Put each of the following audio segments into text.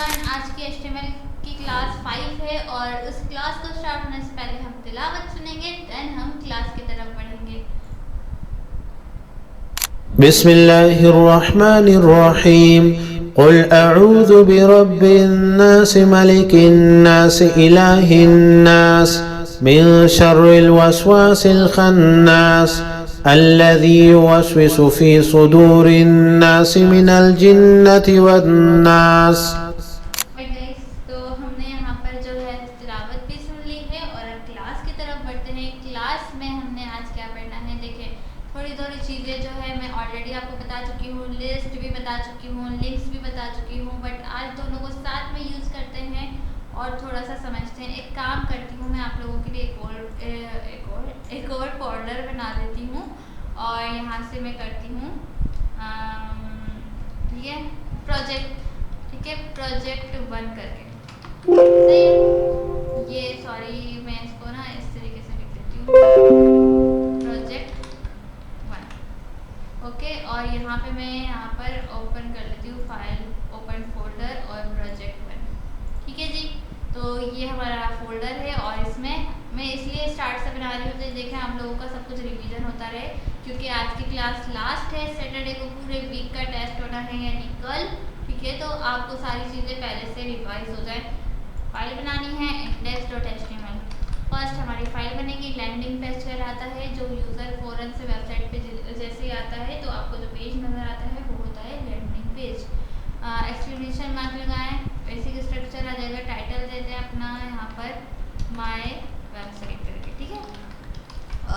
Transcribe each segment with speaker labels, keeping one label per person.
Speaker 1: Everyone, आज की HTML की क्लास 5 है और उस क्लास को स्टार्ट होने से पहले हम तिलावत सुनेंगे, देन हम क्लास की तरफ बढ़ेंगे।
Speaker 2: बिस्मिल्लाहिर्रहमानिर्रहीम क़ुल अऊज़ु बिरब्बिन्नास मलिकिन्नास इलाहिन्नास मिन शर्रिल वस्वासिल खन्नास अल्लज़ी युवस्विसु फ़ी सुदूरिन्नास मिनल जिन्नति वन्नास।
Speaker 1: तो हमने यहाँ पर जो है तिलावत भी सुन ली है और अब क्लास की तरफ बढ़ते हैं। क्लास में हमने आज क्या पढ़ना है, देखिए थोड़ी थोड़ी चीज़ें जो है मैं ऑलरेडी आपको बता चुकी हूँ, लिस्ट भी बता चुकी हूँ, लिंक्स भी बता चुकी हूँ, बट आज दोनों को साथ में यूज़ करते हैं और थोड़ा सा समझते हैं। एक काम करती हूँ, मैं आप लोगों के लिए एक और फोल्डर बना देती हूँ और यहाँ से मैं करती हूँ ये प्रोजेक्ट, ठीक है, प्रोजेक्ट 1 करके सही है। ये सॉरी, मैं इसको ना इस तरीके से लिख देती हूँ, प्रोजेक्ट 1, ओके। और यहाँ पे मैं यहाँ पर ओपन कर लेती हूँ फाइल, ओपन फोल्डर और प्रोजेक्ट 1, ठीक है जी। तो ये हमारा फोल्डर है और इसमें मैं इसलिए स्टार्ट से बना रही हूँ तो देखें आप लोगों का सब कुछ रिवीजन होता रहे, क्योंकि आज की क्लास लास्ट है। सैटरडे को पूरे वीक का टेस्ट होना है यानी कल, ठीक है। तो आपको सारी चीज़ें पहले से रिवाइज हो जाए। फाइल बनानी है index.html। फर्स्ट हमारी फाइल बनेगी, लैंडिंग पेज कहलाता है, जो यूज़र फ़ौरन से वेबसाइट पे जैसे ही आता है तो आपको जो पेज नज़र आता है वो होता है लैंडिंग पेज। एक्सक्लेमेशन मार्क लगाएं, बेसिक स्ट्रक्चर आ जाएगा, टाइटल देते हैं अपना यहाँ पर माय वेबसाइट करके, ठीक है।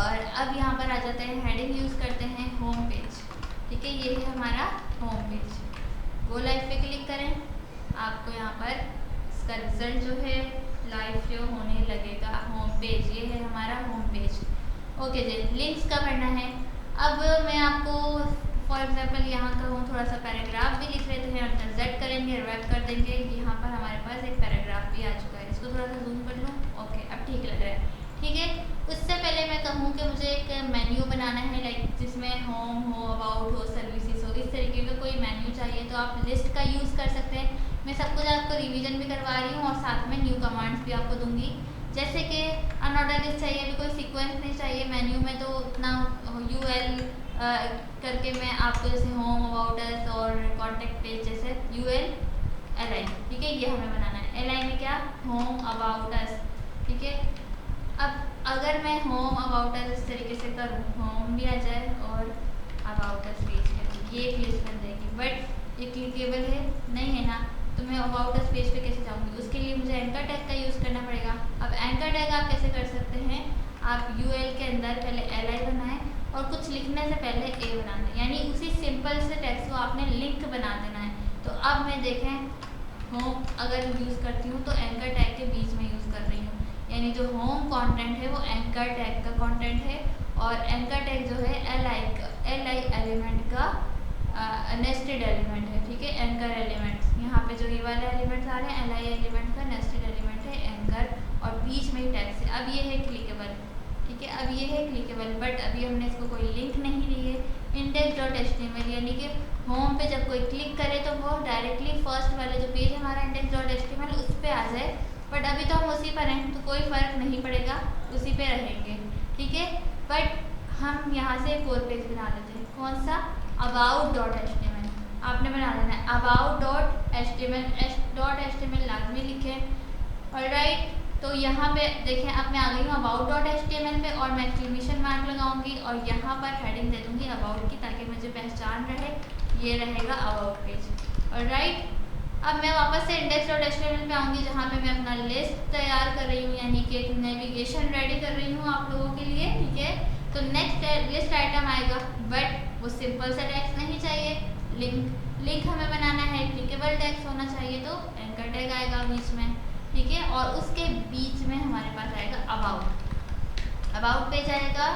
Speaker 1: और अब यहाँ पर आ जाते हैं, हेडिंग यूज़ करते हैं होम पेज, ठीक है। ये है हमारा होम पेज। गो लाइव पे क्लिक करें, आपको यहाँ पर इसका रिजल्ट जो है लाइव जो होने लगेगा। होम पेज, ये है हमारा होम पेज, ओके जी। लिंक्स का भरना है। अब मैं आपको फॉर एग्जांपल यहाँ का हूँ, थोड़ा सा पैराग्राफ भी लिख लेते हैं, अंदर जेड करेंगे, रैप कर देंगे। यहाँ पर हमारे पास एक पैराग्राफ भी आ चुका है, इसको थोड़ा सा जूम कर लूँ, ओके अब ठीक लग रहा है, ठीक है। उससे पहले मैं कहूँ कि मुझे एक मेन्यू बनाना है, लाइक जिसमें होम हो, अबाउट हो, सर्विसेज हो, इस तरीके का कोई मेन्यू चाहिए तो आप लिस्ट का यूज़ कर सकते हैं। मैं सब कुछ आपको रिवीजन भी करवा रही हूँ और साथ में न्यू कमांड्स भी आपको दूंगी, जैसे कि अनऑर्डर लिस्ट चाहिए, अभी कोई सीक्वेंस नहीं चाहिए मेन्यू में, तो उतना UL करके मैं आपको जैसे होम, अबाउट अस और कॉन्टेक्ट पेज जैसे UL LI, ठीक है, ये हमें बनाना है। LI में क्या, होम अबाउट अस, ठीक है। अब अगर मैं होम अबाउट अस इस तरीके से करूँ, होम भी आ जाए और अबाउट अस पेज है, ये एक लिस्ट बन जाएगी, बट ये क्लिकेबल है नहीं है ना, तो मैं अबाउट अस पेज पे कैसे जाऊँगी? उसके लिए मुझे एंकर टैग का यूज़ करना पड़ेगा। अब एंकर टैग आप कैसे कर सकते हैं, आप UL के अंदर पहले LI बनाएं और कुछ लिखने से पहले A बना दें, यानी उसी सिंपल से टेक्स्ट को आपने लिंक बना देना है। तो अब मैं देखें होम अगर यूज़ करती हूँ तो एंकर टैग के बीच में यूज़ कर रही हूँ, यानी जो होम कंटेंट है वो एंकर टैग का कंटेंट है और एंकर टैग जो है LI एलिमेंट का नेस्टेड एलिमेंट है, ठीक है। एंकर एलिमेंट्स यहाँ पे जो ये वाले एलिमेंट्स आ रहे हैं LI एलिमेंट का नेस्टेड एलिमेंट है एंकर, और बीच में ही टैग से। अब ये है क्लिकेबल, ठीक है, अब ये है क्लिकेबल, बट अभी हमने इसको कोई लिंक नहीं दी है। index.html यानी कि होम पे जब कोई क्लिक करे तो वो डायरेक्टली फर्स्ट वाले जो पेज हमारा index.html उस पर आ जाए, बट अभी तो हम उसी पर हैं तो कोई फ़र्क नहीं पड़ेगा, उसी पे रहेंगे, ठीक है। बट हम यहाँ से एक और पेज बना लेते हैं, कौन सा, about.html आपने बना देना है। about.html लाजमी लिखें, ऑलराइट। तो यहाँ पे देखें अब मैं आ गई हूँ about.html पे और मैं एक्सक्लेमेशन मार्क लगाऊंगी और यहाँ पर हेडिंग दे दूँगी about की, ताकि मुझे पहचान रहे, ये रहेगा about पेज, ऑलराइट। अब मैं वापस से index.html पे आऊँगी जहाँ पे मैं अपना लिस्ट तैयार कर रही हूँ, यानी कि एक नेविगेशन रेडी कर रही हूँ आप लोगों के लिए, ठीक है। तो नेक्स्ट लिस्ट आइटम आएगा, बट वो सिंपल सा टेक्स्ट नहीं चाहिए, लिंक हमें बनाना है, क्लिकेबल टेक्स्ट होना चाहिए, तो एंकर टैग आएगा बीच में, ठीक है। और उसके बीच में हमारे पास आएगा अबाउट पेज आएगा,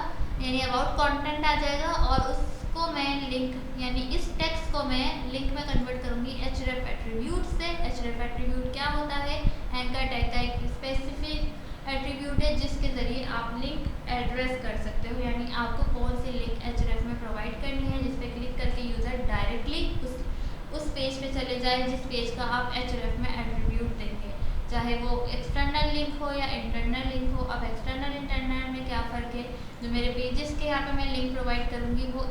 Speaker 1: यानी अबाउट कंटेंट आ जाएगा, और उसको मैं लिंक यानी इस टेक्स्ट को मैं लिंक में कन्वर्ट करूँगी href एट्रीब्यूट से। href एट्रीब्यूट क्या होता है, एंकर टैग का एक स्पेसिफिक एट्रीब्यूट है जिसके ज़रिए आप लिंक एड्रेस कर सकते हो, यानी आपको कौन सी लिंक href में प्रोवाइड करनी है जिस पे क्लिक करके यूज़र डायरेक्टली उस उस पेज पे चले जाए जिस पेज का आप href में एट्रीब्यूट देंगे, चाहे वो एक्सटर्नल लिंक हो या इंटरनल लिंक हो। अब एक्सटर्नल इंटरनल में क्या फ़र्क है, जो मेरे पेजेस के यहाँ पे मैं लिंक प्रोवाइड करूँगी वो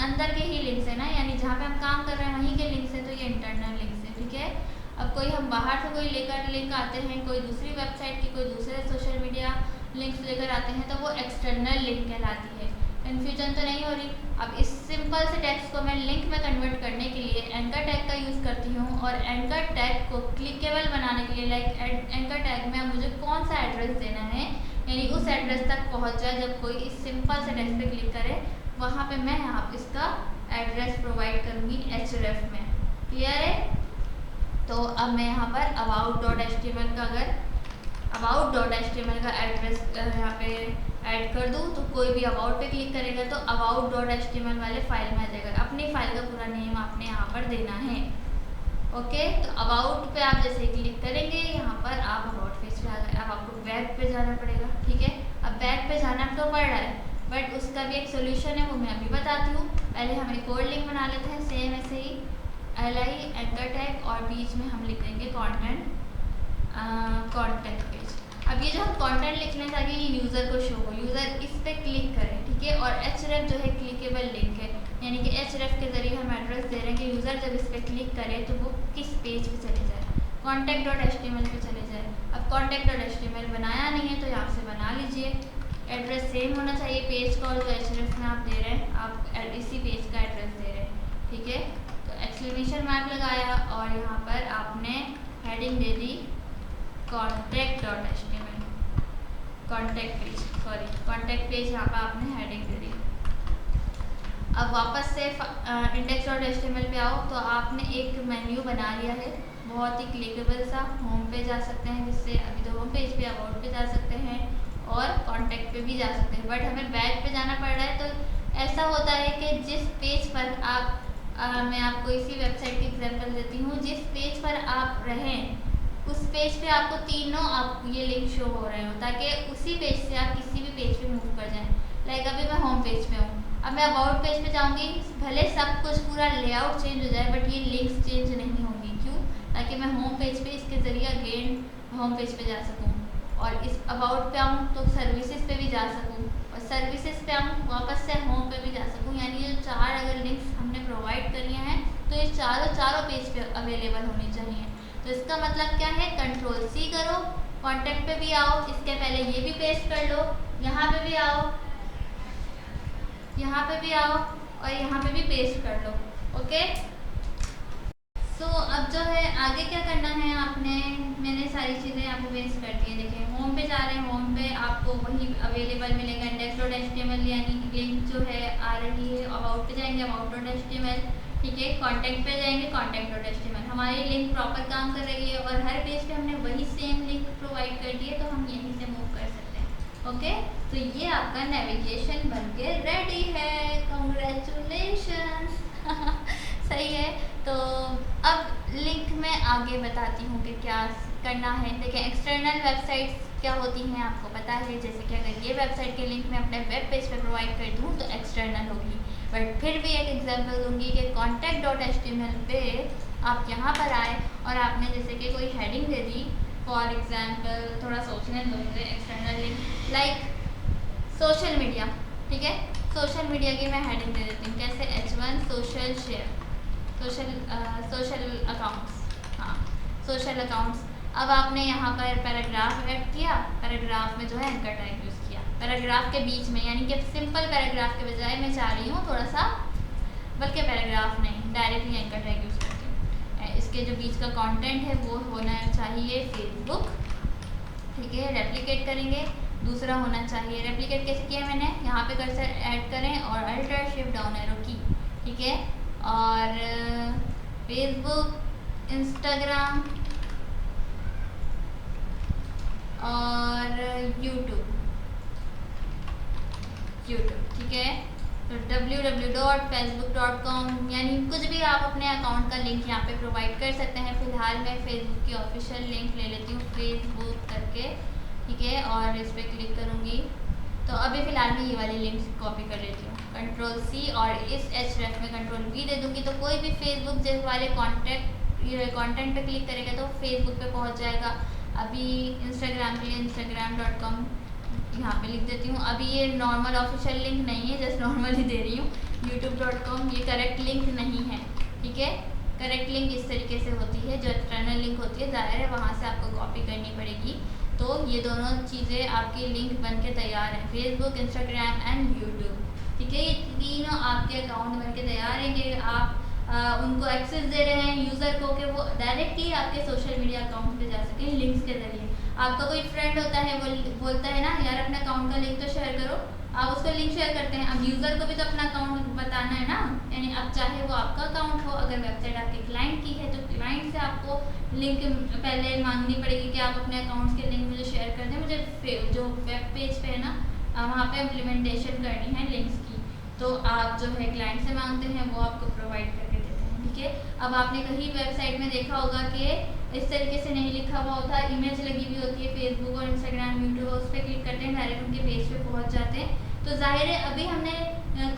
Speaker 1: अंदर के ही लिंक्स है ना, यानी जहाँ पे हम काम कर रहे हैं वहीं के लिंक्स हैं, तो ये इंटरनल लिंक्स है, ठीक है। अब कोई हम बाहर से कोई लेकर लिंक आते हैं, कोई दूसरी वेबसाइट की कोई दूसरे सोशल मीडिया लिंक्स लेकर आते हैं, तो वो एक्सटर्नल लिंक कहलाती है। कन्फ्यूजन तो नहीं हो रही। अब इस सिंपल से टेक्स्ट को मैं लिंक में कन्वर्ट करने के लिए एंकर टैग का यूज़ करती हूँ, और एंकर टैग को क्लिकेबल बनाने के लिए लाइक एंकर टैग में मुझे कौन सा एड्रेस देना है, यानी उस एड्रेस तक पहुँच जाए जब कोई इस सिंपल से टेक्स्ट पे क्लिक करे, वहाँ पे मैं यहाँ पे इसका एड्रेस प्रोवाइड करूँगी href में। क्लियर है? तो अब मैं यहाँ पर about.html का अगर about.html का एड्रेस यहाँ पे ऐड कर दूँ, तो कोई भी अबाउट पे क्लिक करेगा तो about.html वाले फाइल में आ जाएगा। अपनी फाइल का पूरा नेम आपने यहाँ पर देना है। ओके, तो अबाउट पे आप जैसे क्लिक करेंगे यहाँ पर आप अबाउट पेज पे आ गए। अब आपको बैक पे जाना पड़ेगा, ठीक है। अब बैक पे जाना तो पड़ रहा है, बट उसका भी एक सोल्यूशन है, वो मैं अभी बताती हूँ। पहले हम एक और लिंक बना लेते हैं, सेम ऐसे ही li एंकर टैग, और बीच में हम लिख देंगे कॉन्टेक्ट पेज। अब ये जो हम कॉन्टेंट लिख लें ताकि ये यूज़र को शो हो, यूज़र इस पे क्लिक करे, ठीक है। और href जो है क्लिकेबल लिंक है, यानी कि href के ज़रिए हम एड्रेस दे रहे हैं कि यूज़र जब इस पर क्लिक करे तो वो किस पेज पे चले जाए, contact.html पे चले जाए। अब contact.html बनाया नहीं है तो यहाँ से बना लीजिए। एड्रेस सेम होना चाहिए पेज का, और जो href में आप दे रहे हैं आप इसी पेज का एड्रेस दे रहे हैं, ठीक है। तो एक्सक्लेमेशन मार्क लगाया और यहाँ पर आपने हेडिंग दे दी contact.html, कॉन्टैक्ट पेज यहाँ पर आपने हेडिंग दे दी। अब वापस से index.html पे आओ, तो आपने एक मेन्यू बना लिया है बहुत ही क्लिकेबल सा। होम पे जा सकते हैं, जिससे अभी तो होम पेज पे अबाउट पे जा सकते हैं और कॉन्टैक्ट पे भी जा सकते हैं, बट हमें बैक पे जाना पड़ रहा है। तो ऐसा होता है कि जिस पेज पर आप मैं आपको इसी वेबसाइट की एग्जांपल देती हूँ, जिस पेज पर आप रहें उस पेज पे आपको तीनों आप ये लिंक शो हो रहे हो, ताकि उसी पेज से आप किसी भी पेज पे मूव कर जाएं। लाइक अभी मैं होम पेज पे हूँ, अब मैं अबाउट पेज पे जाऊँगी, भले सब कुछ पूरा लेआउट चेंज हो जाए बट ये लिंक्स चेंज नहीं होंगी। क्यों? ताकि मैं होम पेज पे इसके ज़रिए अगेन होम पेज पे जा सकूँ, और इस अबाउट पे आऊँ तो सर्विसेज पे भी जा सकूँ, और सर्विसेज पे आऊँ वापस से होम पे भी जा सकूँ। यानी ये चार अगर लिंक्स हमने प्रोवाइड करी हैं तो ये चारों पेज पे अवेलेबल होनी चाहिए। तो इसका मतलब क्या है, Ctrl+C करो, कॉन्टैक्ट पे भी आओ, इसके पहले ये भी पेस्ट कर लो, यहाँ पे भी आओ, यहाँ पे भी आओ, और यहाँ पे भी पेस्ट कर लो। ओके, सो अब जो है आगे क्या करना है आपने, मैंने सारी चीज़ें यहाँ पे पेस्ट कर दी है। देखिए होम पे जा रहे हैं, होम पे आपको वही अवेलेबल मिलेगा index.html, यानी लिंक जो है आ रही है। अबाउट पे जाएंगे about.html, ठीक है। कॉन्टैक्ट पे जाएंगे contact.html, हमारी लिंक प्रॉपर काम कर रही है और हर पेज पे हमने वही सेम लिंक प्रोवाइड कर दी है, तो हम यहीं से मूव कर सकते हैं। ओके, तो ये आपका नेविगेशन बनके रेडी है। कॉन्ग्रेचुलेशंस सही है। तो अब लिंक में आगे बताती हूँ कि क्या करना है। देखिए एक्सटर्नल वेबसाइट्स क्या होती हैं आपको पता है, जैसे कि अगर ये वेबसाइट के लिंक मैं अपने वेब पेज पे प्रोवाइड कर दूँ तो एक्सटर्नल होगी, बट फिर भी एक एग्जांपल दूंगी कि contact.html पे आप यहाँ पर आए और आपने जैसे कि कोई heading they the, for example थोड़ा सोचने दो मुझे, external link like social media, ठीक है। सोशल मीडिया की मैं हेडिंग दे देती हूँ, कैसे h1 social share, social accounts, हाँ सोशल अकाउंट्स। अब आपने यहाँ पर पैराग्राफ ऐड किया, पैराग्राफ में जो है एंकर टैग यूज़ किया पैराग्राफ के बीच में, यानी कि सिंपल पैराग्राफ के बजाय मैं चाह रही हूँ थोड़ा सा, बल्कि पैराग्राफ नहीं डायरेक्टली एंकर टैग यूज़ करती हूँ। इसके जो बीच का कंटेंट है वो होना चाहिए फेसबुक, ठीक है। रेप्लिकेट करेंगे, दूसरा होना चाहिए, रेप्लिकेट कैसे किया मैंने, यहाँ पे कर्सर ऐड करें और अल्टर शिफ्ट डाउन एरो की, ठीक है। और फेसबुक, इंस्टाग्राम और यूट्यूब, ठीक है। तो www.facebook.com, यानी कुछ भी आप अपने अकाउंट का लिंक यहाँ पे प्रोवाइड कर सकते हैं। फिलहाल मैं फेसबुक की ऑफिशियल लिंक ले लेती हूँ, फेसबुक करके, ठीक है। और इस पर क्लिक करूँगी तो अभी फ़िलहाल मैं ये वाली लिंक कॉपी कर लेती हूँ, कंट्रोल सी, और इस href में कंट्रोल v दे दूँगी। तो कोई भी फेसबुक जैसे वाले कंटेंट पे क्लिक करेगा तो फेसबुक पे पहुँच जाएगा। अभी इंस्टाग्राम के लिए instagram.com यहाँ पे लिख देती हूँ। अभी ये नॉर्मल ऑफिशियल लिंक नहीं है, जस्ट नॉर्मल ही दे रही हूँ। youtube.com ये करेक्ट लिंक नहीं है, ठीक है। करेक्ट लिंक इस तरीके से होती है, जो एक्सटर्नल लिंक होती है, ज़ाहिर है वहाँ से आपको कॉपी करनी पड़ेगी। तो ये दोनों चीज़ें आपकी लिंक बन के तैयार हैं, फेसबुक, इंस्टाग्राम एंड यूट्यूब, ठीक है। ये तीनों आपके अकाउंट बन के तैयार हैं। आप उनको एक्सेस दे रहे हैं यूज़र को कि वो डायरेक्टली आपके सोशल मीडिया अकाउंट पे जा सकें लिंक्स के ज़रिए। आपका कोई फ्रेंड होता है, वो बोलता है ना यार अपने अकाउंट का लिंक तो शेयर करो, आप उसका लिंक शेयर करते हैं। अब यूज़र को भी तो अपना अकाउंट बताना है ना, यानी अब चाहे वो आपका अकाउंट हो, अगर वेबसाइट आपके क्लाइंट की है तो क्लाइंट से आपको लिंक पहले मांगनी पड़ेगी कि आप अपने अकाउंट्स के लिंक मुझे शेयर कर दें। मुझे जो वेब पेज पे है ना, वहाँ पे इम्प्लीमेंटेशन करनी है लिंक्स की, तो आप जो है क्लाइंट से मांगते हैं, वो आपको प्रोवाइड करके देते हैं, ठीक है। अब आपने कहीं वेबसाइट में देखा होगा कि इस तरीके से नहीं लिखा हुआ होता, इमेज लगी हुई होती है, फेसबुक और इंस्टाग्राम, यूट्यूब, उस पर क्लिक करते हैं, डायरेक्ट उनके पेज पे पहुंच जाते हैं। तो जाहिर है अभी हमने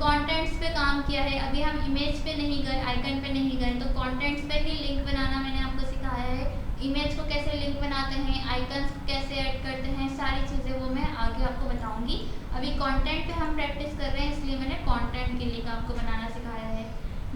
Speaker 1: कंटेंट्स पे काम किया है, अभी हम इमेज पे नहीं गए, आइकन पे नहीं गए, तो कंटेंट्स पे ही लिंक बनाना मैंने आपको सिखाया है। इमेज को कैसे लिंक बनाते हैं, आइकन्स कैसे ऐड करते हैं, सारी चीज़ें वो मैं आगे आपको बताऊँगी। अभी कंटेंट पे हम प्रैक्टिस कर रहे हैं, इसलिए मैंने कंटेंट के लिंक आपको बनाना सिखाया है।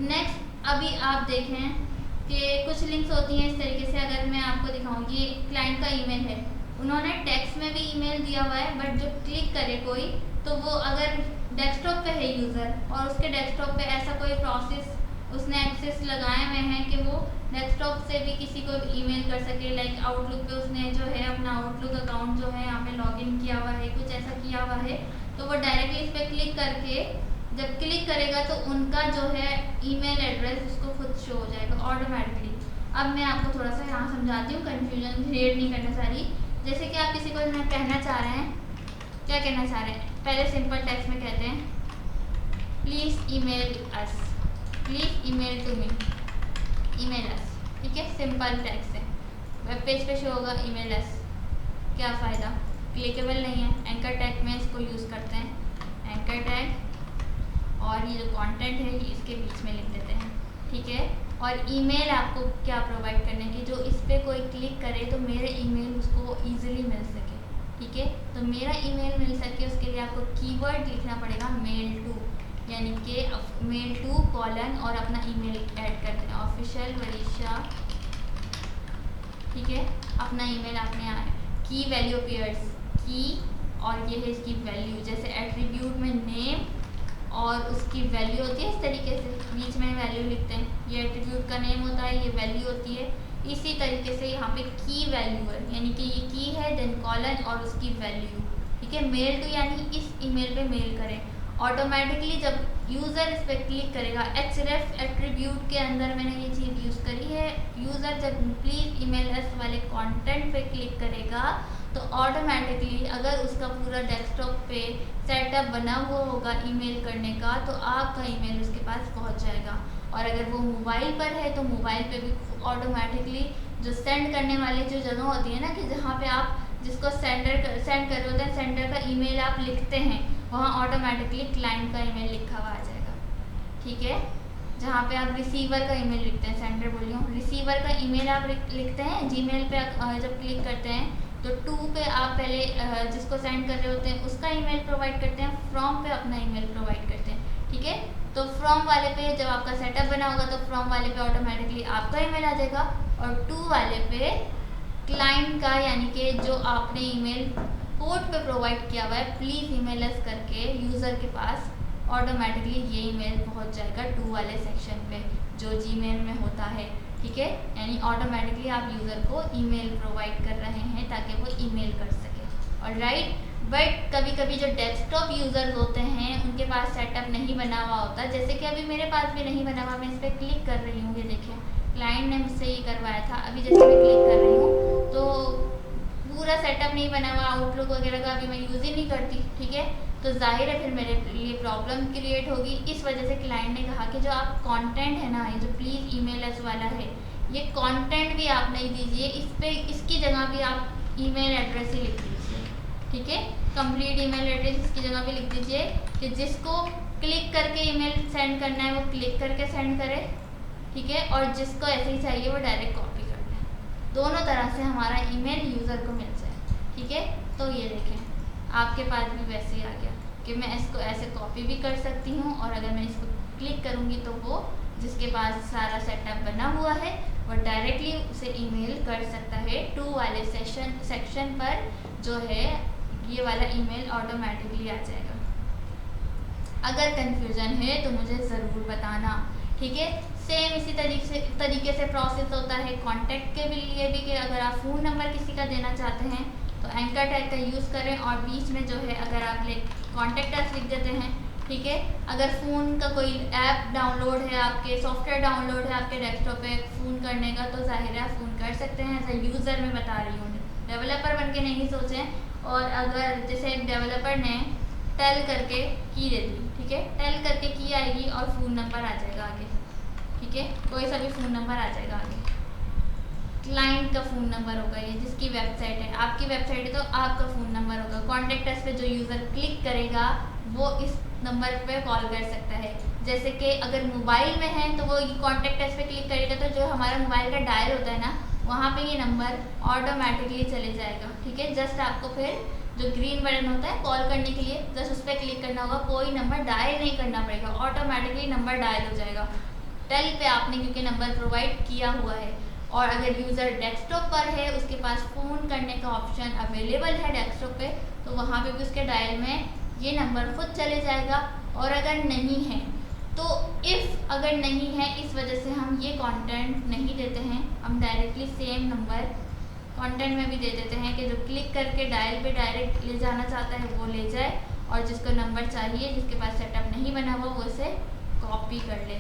Speaker 1: नेक्स्ट अभी आप देखें कि कुछ लिंक्स होती हैं इस तरीके से, अगर मैं आपको दिखाऊंगी, क्लाइंट का ईमेल है, उन्होंने टेक्स्ट में भी ईमेल दिया हुआ है, बट जो क्लिक करे कोई, तो वो अगर डेस्कटॉप पे है यूज़र और उसके डेस्कटॉप पे ऐसा कोई प्रोसेस उसने एक्सेस लगाए हुए हैं कि वो डेस्कटॉप से भी किसी को ईमेल कर सके, लाइक आउटलुक पे उसने जो है अपना आउटलुक अकाउंट जो है यहाँ पे लॉगिन किया हुआ है, कुछ ऐसा किया हुआ है, तो वो डायरेक्टली इस पर क्लिक करके जब क्लिक करेगा तो उनका जो है ईमेल एड्रेस उसको खुद शो हो जाएगा ऑटोमेटिकली। अब मैं आपको थोड़ा सा यहाँ समझाती हूँ, कंफ्यूजन क्रिएट नहीं करना सारी। जैसे कि आप किसी को कहना चाह रहे हैं, क्या कहना चाह रहे हैं, पहले सिंपल टेक्स्ट में कहते हैं please email us, please email to me, email us, ठीक है, सिंपल टेक्स्ट है, वेब पेज पे शो होगा ईमेल अस। क्या फ़ायदा, क्लिकेबल नहीं है। एंकर टैग में इसको यूज़ करते हैं, एंकर टैग, और ये जो कंटेंट है ये इसके बीच में लिख देते हैं, ठीक है। और ईमेल आपको क्या प्रोवाइड करने की, जो इस पर कोई क्लिक करे तो मेरे ईमेल उसको ईजिली मिल सके, ठीक है। तो मेरा ईमेल मिल सके उसके लिए आपको कीवर्ड लिखना पड़ेगा मेल टू, यानी कि मेल टू कॉलन और अपना ईमेल ऐड करते हैं, ऑफिशियल वरीशा, ठीक है। अपना ईमेल आपने यहाँ की वैल्यू अपीयर्स, की, और ये है इसकी वैल्यू, जैसे एट्रीब्यूट में नेम और उसकी वैल्यू होती है, इस तरीके से बीच में वैल्यू लिखते हैं, ये एट्रीब्यूट का नेम होता है, ये वैल्यू होती है। इसी तरीके से यहाँ पे की वैल्यू है, यानी कि ये की है, देन कॉलन और उसकी वैल्यू, ठीक है। मेल टू यानी इस ईमेल पे मेल करें, ऑटोमेटिकली जब यूज़र इस पर क्लिक करेगा, href एट्रीब्यूट के अंदर मैंने ये चीज़ यूज़ करी है, यूज़र जब प्लीज़ ईमेल अस वाले कंटेंट पे क्लिक करेगा तो ऑटोमेटिकली अगर उसका पूरा डेस्कटॉप पे सेटअप बना हुआ होगा ईमेल करने का, तो आपका ईमेल उसके पास पहुंच जाएगा। और अगर वो मोबाइल पर है तो मोबाइल पे भी ऑटोमेटिकली जो सेंड करने वाली जो जगह होती है ना, कि जहाँ पे आप जिसको सेंड कर रहे होते हैं, सेंडर का ईमेल आप लिखते हैं, वहाँ ऑटोमेटिकली क्लाइंट का ईमेल लिखा हुआ आ जाएगा, ठीक है। जहाँ पे आप रिसीवर का ईमेल लिखते हैं, सेंडर बोलिए, रिसीवर का ईमेल आप लिखते हैं, जीमेल पे जब क्लिक करते हैं तो टू पे आप पहले जिसको सेंड कर रहे होते हैं उसका ईमेल प्रोवाइड करते हैं, फ्रॉम पे अपना ईमेल प्रोवाइड करते हैं, ठीक है। तो फ्रॉम वाले पे जब आपका सेटअप बना होगा तो फ्रॉम वाले पे ऑटोमेटिकली आपका ईमेल आ जाएगा, और टू वाले पे क्लाइंट का, यानी कि जो आपने ईमेल पोर्ट पे प्रोवाइड किया हुआ है प्लीज़ ईमेल अस करके यूज़र के पास ऑटोमेटिकली ये ईमेल पहुंच जाएगा टू वाले सेक्शन पे जो जीमेल में होता है, ठीक है। यानी ऑटोमेटिकली आप यूज़र को ईमेल प्रोवाइड कर रहे हैं ताकि वो ईमेल कर सके, ऑलराइट। बट कभी कभी जो डेस्कटॉप यूज़र्स होते हैं उनके पास सेटअप नहीं बना हुआ होता, जैसे कि अभी मेरे पास भी नहीं बना हुआ, मैं इस पर क्लिक कर रही हूँ, ये देखिए क्लाइंट ने मुझसे ये करवाया था, अभी जैसे मैं क्लिक कर रही हूँ तो पूरा सेटअप नहीं बना हुआ, आउटलुक वगैरह का अभी मैं यूज़ ही नहीं करती, ठीक है। तो जाहिर है फिर मेरे लिए प्रॉब्लम क्रिएट होगी। इस वजह से क्लाइंट ने कहा कि जो आप कंटेंट है ना, ये जो प्लीज़ ईमेल अस वाला है, ये कंटेंट भी आप नहीं दीजिए, इस पे इसकी जगह भी आप ईमेल एड्रेस ही लिख दीजिए, ठीक है। कंप्लीट ईमेल एड्रेस की जगह पे लिख दीजिए कि जिसको क्लिक करके ईमेल सेंड करना है वो क्लिक करके सेंड करे, ठीक है, और जिसको ऐसे ही चाहिए वो डायरेक्ट कॉपी कर ले। दोनों तरह से हमारा ईमेल यूज़र को मिल जाए, ठीक है। तो ये देखें आपके पास भी वैसे ही आ गया कि मैं इसको ऐसे कॉपी भी कर सकती हूँ, और अगर मैं इसको क्लिक करूँगी तो वो जिसके पास सारा सेटअप बना हुआ है वो डायरेक्टली उसे ईमेल कर सकता है। टू वाले सेक्शन पर जो है ये वाला ईमेल ऑटोमेटिकली आ जाएगा। अगर कंफ्यूजन है तो मुझे ज़रूर बताना, ठीक है। सेम इसी तरीके से प्रोसेस होता है कॉन्टैक्ट के लिए भी कि अगर आप फ़ोन नंबर किसी का देना चाहते हैं तो एंकर टैग का यूज़ करें, और बीच में जो है अगर आप कॉन्टैक्ट अस लिख देते हैं, ठीक है। अगर फ़ोन का कोई ऐप डाउनलोड है, आपके सॉफ्टवेयर डाउनलोड है आपके डेस्कटॉप पे फ़ोन करने का, तो ज़ाहिर है फ़ोन कर सकते हैं। एज ए यूज़र मैं बता रही हूँ, डेवलपर बन के नहीं सोचें। और अगर जैसे एक डेवलपर ने टेल करके की दे दी, ठीक है, टेल करके की आएगी और फ़ोन नंबर आ जाएगा आगे, ठीक है, कोई सा भी फ़ोन नंबर आ जाएगा आगे। क्लाइंट का फ़ोन नंबर होगा, ये जिसकी वेबसाइट है, आपकी वेबसाइट है तो आपका फ़ोन नंबर होगा। कॉन्टैक्ट अस पे जो यूज़र क्लिक करेगा वो इस नंबर पे कॉल कर सकता है। जैसे कि अगर मोबाइल में है तो वो कॉन्टैक्ट अस पे क्लिक करेगा तो जो हमारा मोबाइल का डायल होता है ना, वहाँ पे ये नंबर ऑटोमेटिकली चले जाएगा, ठीक है। जस्ट आपको फिर जो ग्रीन बटन होता है कॉल करने के लिए, जस्ट उस पर क्लिक करना होगा, कोई नंबर डायल नहीं करना पड़ेगा, ऑटोमेटिकली नंबर डायल हो जाएगा। टेल पे आपने क्योंकि नंबर प्रोवाइड किया हुआ है। और अगर यूज़र डेस्कटॉप पर है, उसके पास फ़ोन करने का ऑप्शन अवेलेबल है डेस्कटॉप पे, तो वहाँ पे भी उसके डायल में ये नंबर खुद चले जाएगा। और अगर नहीं है तो अगर नहीं है इस वजह से हम ये कंटेंट नहीं देते हैं, हम डायरेक्टली सेम नंबर कंटेंट में भी दे देते हैं कि जो क्लिक करके डायल पे डायरेक्ट ले जाना चाहता है वो ले जाए, और जिसको नंबर चाहिए, जिसके पास सेटअप नहीं बना हुआ, वो इसे कॉपी कर ले।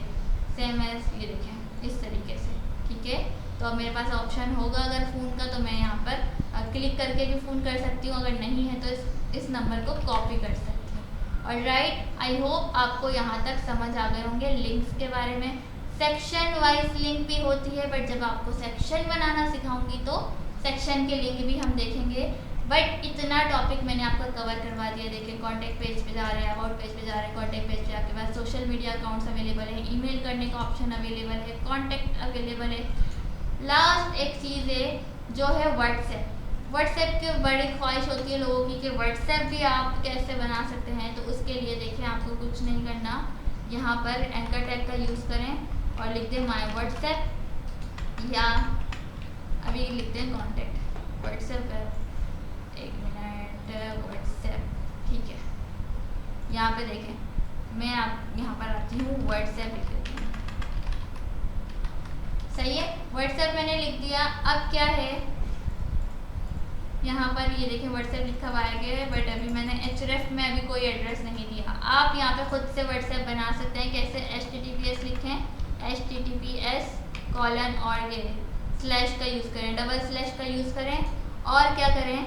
Speaker 1: सेम एज ये देखें इस तरीके से, ठीक है। तो अब मेरे पास ऑप्शन होगा अगर फ़ोन का, तो मैं यहाँ पर क्लिक करके भी फ़ोन कर सकती हूँ, अगर नहीं है तो इस नंबर को कॉपी कर सकती हूँ। और राइट, आई होप आपको यहाँ तक समझ आ गए होंगे लिंक्स के बारे में। सेक्शन वाइज लिंक भी होती है, बट जब आपको सेक्शन बनाना सिखाऊंगी तो सेक्शन के लिंक भी हम देखेंगे। बट इतना टॉपिक मैंने आपको कवर करवा दिया। देखिए कॉन्टैक्ट पेज पे जा रहे हैं, अबाउट पेज पे जा रहे हैं, कॉन्टैक्ट पेज पे आपके पास सोशल मीडिया अकाउंट्स अवेलेबल है, ईमेल करने का ऑप्शन अवेलेबल है, कॉन्टैक्ट अवेलेबल है। लास्ट एक चीज़ है जो है व्हाट्सएप। व्हाट्सएप की बड़ी ख्वाहिश होती है लोगों की कि व्हाट्सएप भी आप कैसे बना सकते हैं। तो उसके लिए देखिए आपको कुछ नहीं करना, यहाँ पर एंकर टैग का यूज़ करें और लिख दें माय व्हाट्सएप, या अभी लिखते हैं कॉन्टैक्ट व्हाट्सएप है, एक मिनट, व्हाट्सएप, ठीक है। यहाँ पे देखें मैं आप यहाँ पर आती हूँ, व्हाट्सएप लिख देती हूँ, सही है। व्हाट्सएप मैंने लिख दिया। अब क्या है यहाँ पर ये देखिए व्हाट्सएप लिखा हुआ है, बट अभी मैंने href में अभी कोई एड्रेस नहीं दिया। आप यहाँ पे खुद से व्हाट्सएप बना सकते हैं। कैसे? https लिखें, https कॉलन और ये स्लैश का यूज़ करें, डबल स्लैश का यूज़ करें, और क्या करें,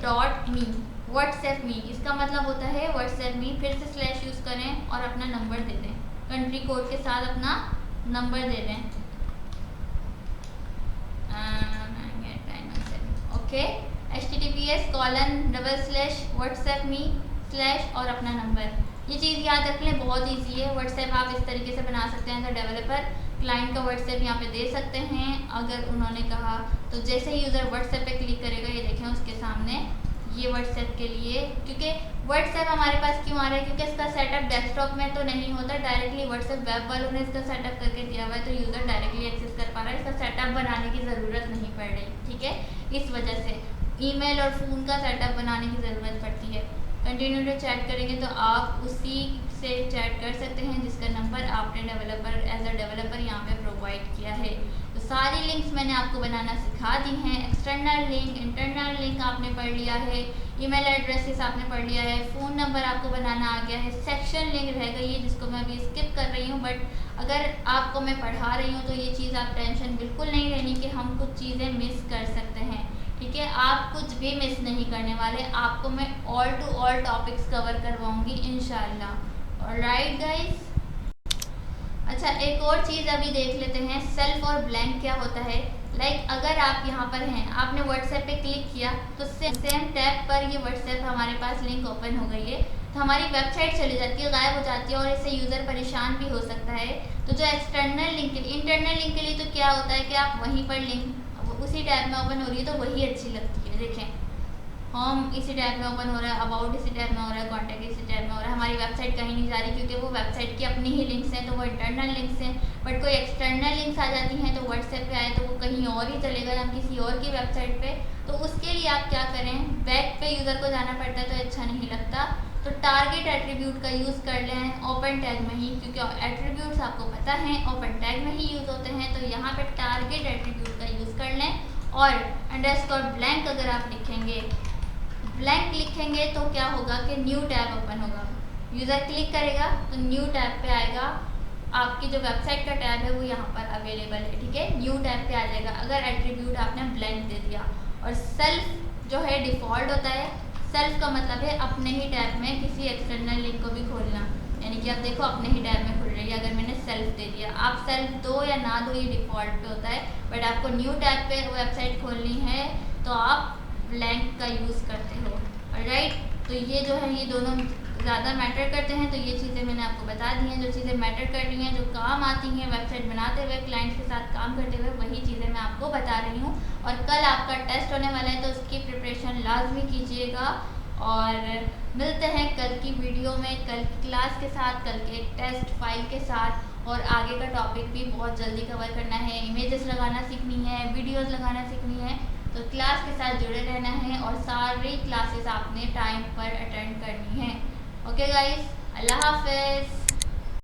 Speaker 1: wa.me व्हाट्सएप मी, इसका मतलब होता है व्हाट्सएप मी। फिर से स्लैश यूज़ करें और अपना नंबर दे दें, कंट्री कोड के साथ अपना नंबर दे दें, okay. https colon double slash WhatsApp me slash और अपना नंबर। ये चीज़ याद रख लें, बहुत ईजी है। व्हाट्सएप आप इस तरीके से बना सकते हैं। अगर डेवलपर क्लाइंट का व्हाट्सएप यहाँ पे दे सकते हैं अगर उन्होंने कहा, तो जैसे ही यूज़र व्हाट्सएप पे क्लिक करेगा, ये देखें उसके सामने ये व्हाट्सएप के लिए, क्योंकि व्हाट्सएप हमारे पास क्यों आ रहा है, क्योंकि इसका सेटअप डेस्कटॉप में तो नहीं होता, डायरेक्टली व्हाट्सएप वेब वालों ने इसका सेटअप करके दिया हुआ है, तो यूज़र डायरेक्टली एक्सेस कर पा रहा है, इसका सेटअप बनाने की ज़रूरत नहीं पड़ रही, ठीक है। इस वजह से ईमेल और फ़ोन का सेटअप बनाने की ज़रूरत पड़ती है। कंटिन्यू टू चैट करेंगे तो आप उसी से चैट कर सकते हैं जिसका नंबर आपने डेवलपर एज अ डेवलपर यहाँ पे प्रोवाइड किया है। तो सारी लिंक्स मैंने आपको बनाना सिखा दी हैं। एक्सटर्नल लिंक, इंटरनल लिंक आपने पढ़ लिया है, ईमेल एड्रेसेस आपने पढ़ लिया है, फ़ोन नंबर आपको बनाना आ गया है, सेक्शन लिंक रह गई है जिसको मैं अभी स्किप कर रही हूँ, बट अगर आपको मैं पढ़ा रही हूँ तो ये चीज़ आप टेंशन बिल्कुल नहीं लेनी कि हम कुछ चीज़ें मिस कर सकते हैं, ठीक है। आप कुछ भी मिस नहीं करने वाले, आपको मैं all to all topics cover करवाऊँगी इंशाल्लाह। ऑलराइट गाइस, अच्छा एक और चीज़ अभी देख लेते हैं, सेल्फ और ब्लैंक क्या होता है। लाइक अगर आप यहाँ पर हैं, आपने व्हाट्सएप पे क्लिक किया तो सेम टैब पर ये व्हाट्सएप हमारे पास लिंक ओपन हो गई है, तो हमारी वेबसाइट चली जाती है, गायब हो जाती है और इससे यूज़र परेशान भी हो सकता है। तो जो एक्सटर्नल लिंक के लिए, इंटरनल लिंक के लिए तो क्या होता है कि आप वहीं पर लिंक उसी टैब में ओपन हो रही है तो वही अच्छी लगती है। देखें, होम इसी टैब में ओपन हो रहा है, अबाउट इसी टैब में हो रहा है, कॉन्टैक्ट इसी टैब में हो रहा है, हमारी वेबसाइट कहीं नहीं जा रही क्योंकि वो वेबसाइट की अपनी ही लिंक्स हैं, तो वो इंटरनल लिंक्स हैं। बट कोई एक्सटर्नल लिंक्स आ जाती हैं तो व्हाट्सएप पे आए तो वो कहीं और ही चलेगा, हम किसी और की वेबसाइट पे। तो उसके लिए आप क्या करें, बैक पे यूज़र को जाना पड़ता है तो अच्छा नहीं लगता, तो टारगेट एट्रीब्यूट का यूज़ कर लें ओपन टैग में ही, क्योंकि एट्रीब्यूट्स आपको पता है ओपन टैग में ही यूज़ होते हैं। तो यहाँ पे टारगेट एट्रीब्यूट का यूज़ कर लें और अंडरस्कोर ब्लैंक अगर आप लिखेंगे, ब्लैंक लिखेंगे तो क्या होगा कि न्यू टैब ओपन होगा, यूज़र क्लिक करेगा तो न्यू टैब पे आएगा, आपकी जो वेबसाइट का टैब है वो यहाँ पर अवेलेबल है, ठीक है, न्यू टैब पे आ जाएगा अगर एट्रीब्यूट आपने ब्लैंक दे दिया। और सेल्फ जो है डिफ़ॉल्ट होता है, सेल्फ का मतलब है अपने ही टैब में किसी एक्सटर्नल लिंक को भी खोलना, यानी कि आप देखो अपने ही टैब में खुल रही है, अगर मैंने सेल्फ दे दिया, आप सेल्फ दो या ना दो ये डिफ़ॉल्ट पे होता है, बट आपको न्यू टैब पे वेबसाइट खोलनी है तो आप ब्लैंक का यूज़ करते हो, राइट। तो ये जो है ये दोनों ज़्यादा मैटर करते हैं, तो ये चीज़ें मैंने आपको बता दी हैं, जो चीज़ें मैटर कर रही हैं, जो काम आती हैं वेबसाइट बनाते हुए, क्लाइंट्स के साथ काम करते हुए, वही चीज़ें मैं आपको बता रही हूँ। और कल आपका टेस्ट होने वाला है तो उसकी प्रिपरेशन लाजमी कीजिएगा और मिलते हैं कल की वीडियो में, कल की क्लास के साथ, कल के टेस्ट फाइल के साथ। और आगे का टॉपिक भी बहुत जल्दी कवर करना है, इमेजेस लगाना सीखनी है, वीडियोज़ लगाना सीखनी है, तो क्लास के साथ जुड़े रहना है और सारी क्लासेस आपने टाइम पर अटेंड करनी है। ओके गाइस, अल्लाह हाफ़िज़।